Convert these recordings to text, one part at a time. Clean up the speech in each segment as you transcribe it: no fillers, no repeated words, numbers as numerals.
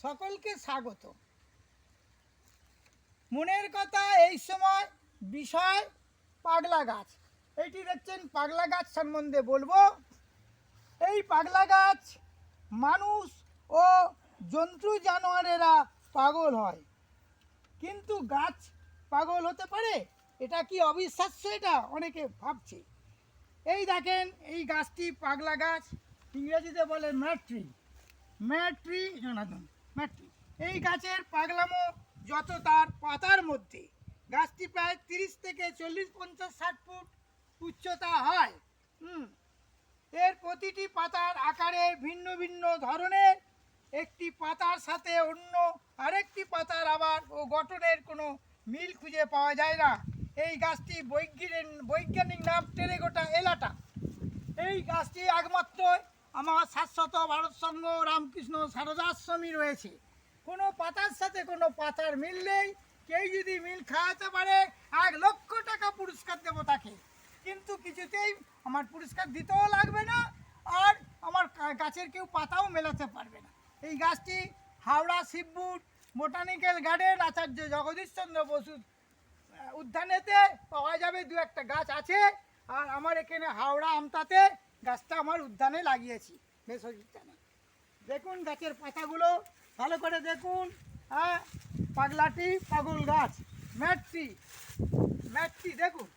সকলকে স্বাগত। মনের কথা এই সময় বিষয় পাগলা গাছ। এইটি দেখছেন পাগলা গাছ সম্বন্ধে বলবো। এই পাগলা গাছ মানুষ ও জন্তু জানোয়ারেরা পাগল হয়, কিন্তু গাছ পাগল হতে পারে? এটা কি অবিশ্বাস্য? এটা অনেকে ভাবছে। এই দেখেন, এই গাছটি পাগলা গাছ, ইংরেজিতে বলে mad tree. Mad tree, mad tree. এই গাছের পাগলামো যত তার পাতার মধ্যে। গাছটি প্রায় 30 থেকে 40, 50, 60 ফুট উচ্চতা হয়। এর প্রতিটি পাতার আকারে ভিন্ন ভিন্ন ধরনের। একটি পাতার সাথে অন্য আরেকটি পাতার আবার ও গঠনের কোনো মিল খুঁজে পাওয়া যায় না। এই গাছটি বৈজ্ঞানিক নাম টেরেগোটা এলাটা। এই গাছটি একমাত্র আমার শাশ্বত ভারত সংঘ রামকৃষ্ণ সারদাশ্রমী রয়েছে। কোনো পাতার সাথে কোনো পাতার মিল নেই। কেউ যদি মিল খাওয়াতে পারে 1 লক্ষ টাকা পুরস্কার দেবো তাকে, কিন্তু কিছুতেই আমার পুরস্কার দিতেও লাগবে না, আর আমার গাছের কেউ পাতাও মেলাতে পারবে না। এই গাছটি হাওড়া শিবপুর বোটানিক্যাল গার্ডেন আচার্য জগদীশচন্দ্র বসু উদ্যানেতে পাওয়া যাবে। 2-1টা গাছ আছে, আর আমার এখানে হাওড়া আমতাতে গাছটা আমার উদ্যানে লাগিয়েছি, ভেষজ উদ্যানে। দেখুন গাছের পাতাগুলো ভালো করে দেখুন। হ্যাঁ, পাগলাটি পাগল গাছ, ম্যাড ট্রি, ম্যাড ট্রি দেখুন।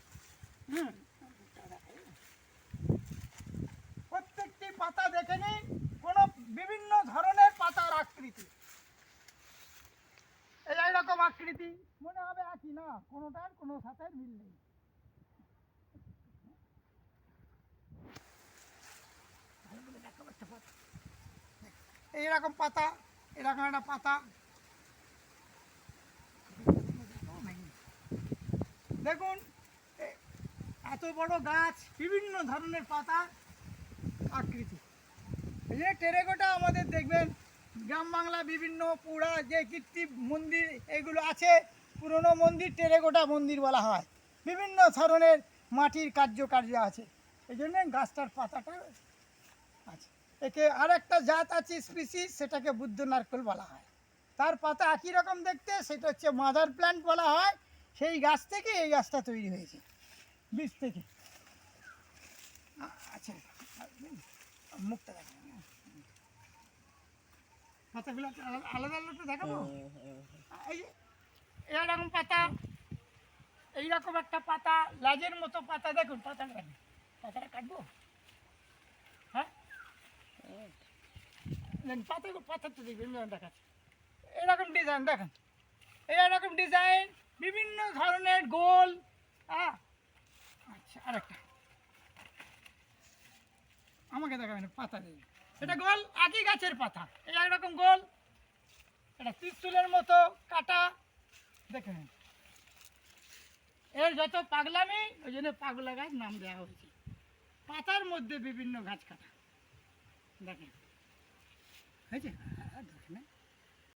প্রত্যেকটি পাতা দেখে নিন, কোনো বিভিন্ন ধরনের পাতার আকৃতি। এইরকম আকৃতি মনে হবে একই, না, কোনোটার কোনো সাথে মিল নেই। এইরকম পাতা, এরকম একটা পাতা দেখুন। এত বড় গাছ, বিভিন্ন ধরনের পাতা আকৃতি। এই যে টেরেকোটা আমাদের দেখবেন গ্রাম বাংলা বিভিন্ন পুরা যে কীর্তি মন্দির এগুলো আছে, পুরনো মন্দির টেরেকোটা মন্দির বলা হয়। বিভিন্ন ধরনের মাটির কার্য আছে, এই জন্য গাছটার পাতাটা আছে। একে আর একটা জাত আছে স্পিসিস, সেটাকে বুদ্ধ নারকেল বলা হয়। তার পাতা একই রকম দেখতে, সেটা হচ্ছে মাদার প্ল্যান্ট বলা হয়। সেই গাছ থেকে এই গাছটা তৈরি হয়েছে, বীজ থেকে। আচ্ছা, মুখটা দেখা, পাতাগুলো আলাদা আলাদা দেখাবো। এই এরকম পাতা, এইরকম একটা পাতা, লাজের মতো পাতা। দেখুন পাতাটা কাটবো। হ্যাঁ, পাতা তো দেখবেন দেখাচ্ছে। এরকম ডিজাইন দেখেন, এরকম ডিজাইন, বিভিন্ন ধরনের গোল। আচ্ছা, আরেকটা আমাকে দেখাবেন পাতা দিয়ে। এটা গোল, একই গাছের পাতা, এই একরকম গোল। এটা ত্রিশূলের মতো কাটা, দেখেন। এর যত পাগলামি, ওই জন্য পাগলা গাছ নাম দেওয়া হয়েছে। পাতার মধ্যে বিভিন্ন গাছ কাটা, দেখেন হয়েছে। দেখেন।